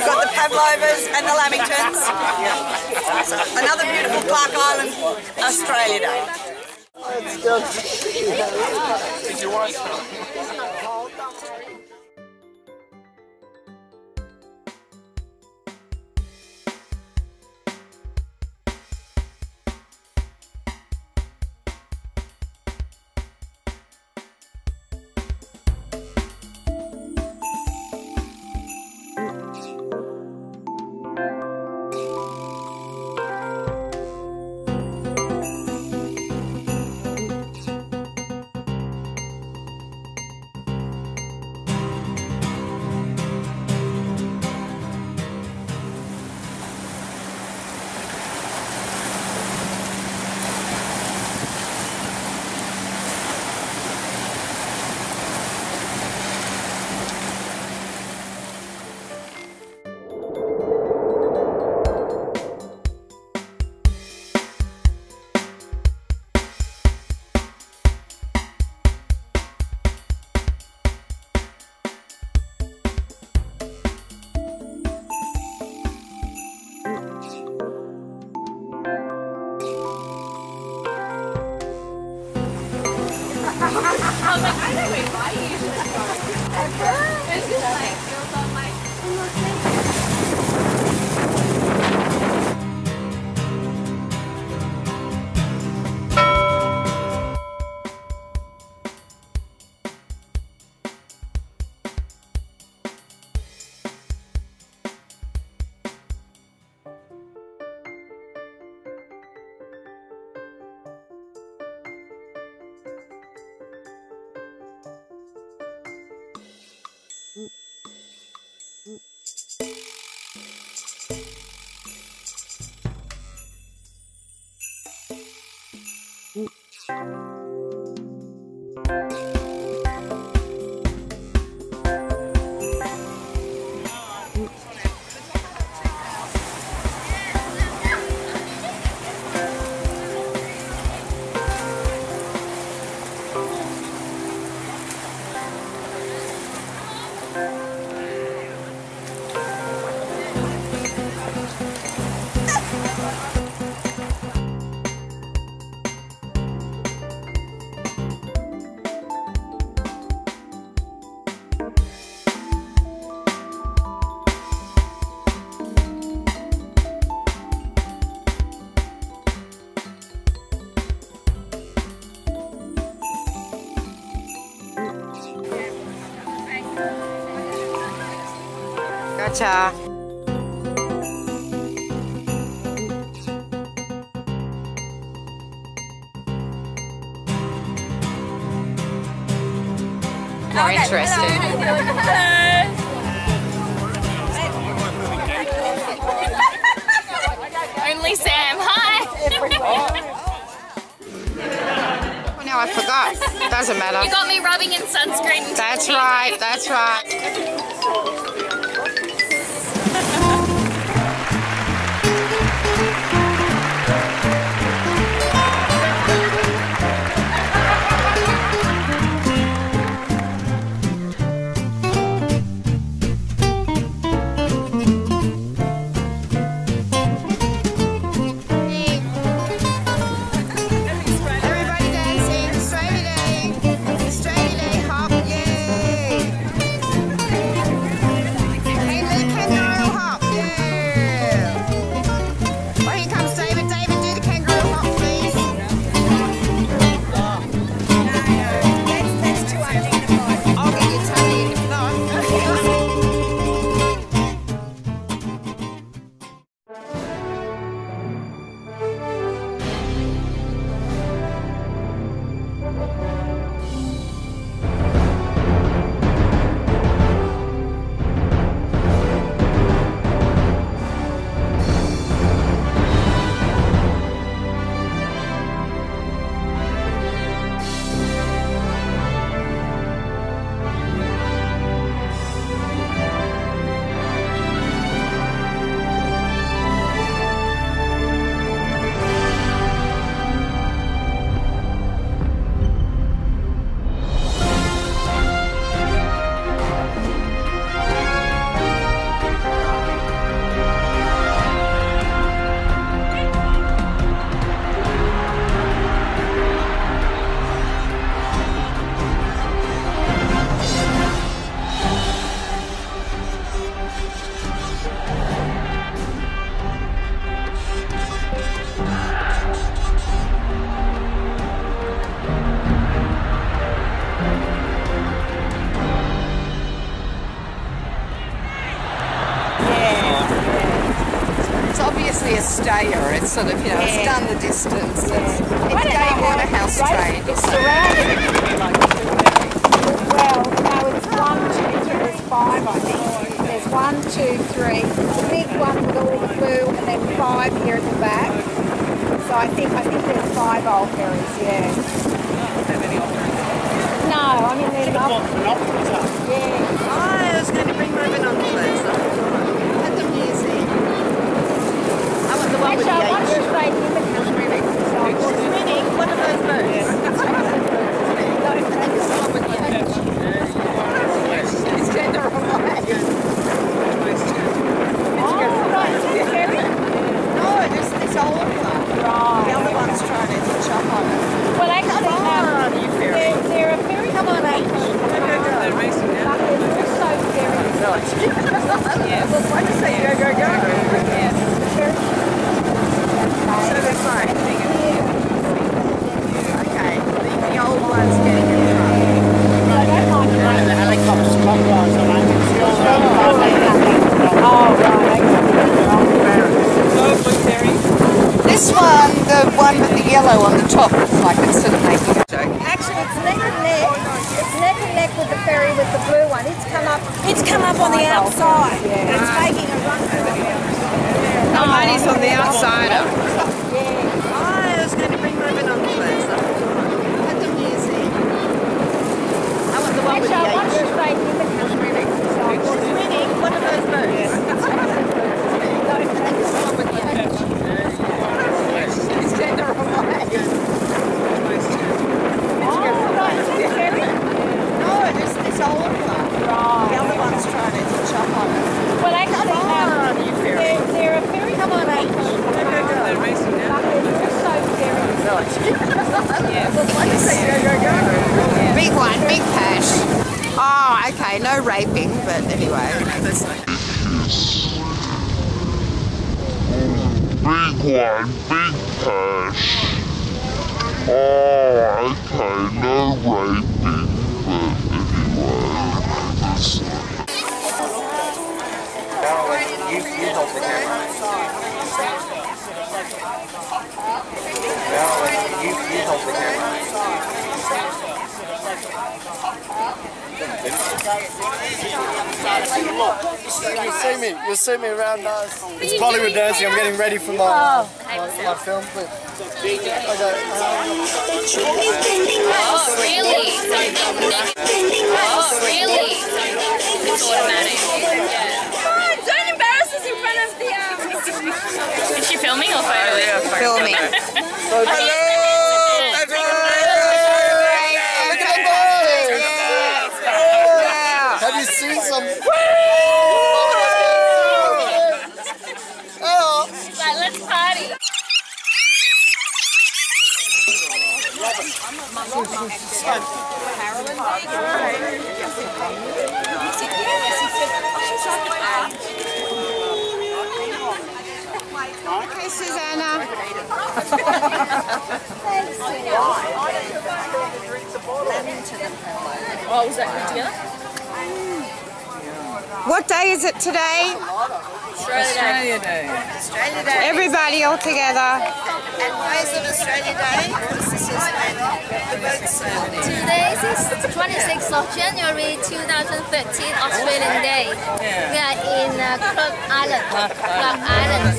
We've got the Pavlovas and the Lamingtons. So another beautiful Clark Island, Australia Day. Did you watch that? I was like, I know why you usually go. It's just like, feels on my... Gotcha. More interesting. Only Sam, hi! Oh, now I forgot. Doesn't matter. You got me rubbing in sunscreen. That's right, that's right. a stayer. It's sort of, you know, it's done the distance. It's Gay Waterhouse train. It's surrounded. Well, no, it's 1, 2, 3, there's 5, I think. There's 1, 2, 3. The big one with all the blue, and then 5 here at the back. So I think there's 5 old ferries, yeah. No, I mean there's not. Yeah. I was going to bring my binoculars at the museum. I want the one with the Actually, I want to H. stay in the country. Spinning, what are those birds? It's going the wrong way. No, there's this old one. The other one's trying to hitch up on it. Well, actually, they're a very Come on, H. they're also very Yes. Why do you say go, go, go? So they're fine. Okay, the old one's getting in trouble. The helicopter's clockwise on it. This one, the one with the yellow on the top, looks like it's sort of making a joke. Actually, it's neck and neck. It's neck and neck with the ferry with the blue one. It's come up on the outside. And it's making a run over here. Oh, Marty's on the outside. I was going to bring my binoculars at the museum. I want the one with the Actually, I want to H. stay in the country. Spinning, what are those birds? It's going the wrong way. No, there's this old one. The other one's trying to hitch up on it. Well, actually, they're a very Come on, H. Go, go, go. they're also very Why do you say go, go, go? Big one, big cash. Oh, okay, no raping, but anyway. Big one, big cash. Oh, okay, no raping, but anyway. You hold the camera. You hold the camera. You'll see me around. It's Bollywood dancing. I'm getting ready for my film clip. Really? Oh, really? It's automatic. Oh, don't embarrass us in front of the Is she filming or photoing? Filming. Hello! Look at the boys! Have you seen some? Oh! Right, let's party. Okay, Susanna. Oh, was that good together? What day is it today? Australia Day. Australia Day. Everybody all together. And why is it Australia Day? Because this is when the boats Today is 26th of January 2013, Australian Day. We are in Clark Island. Clark Island.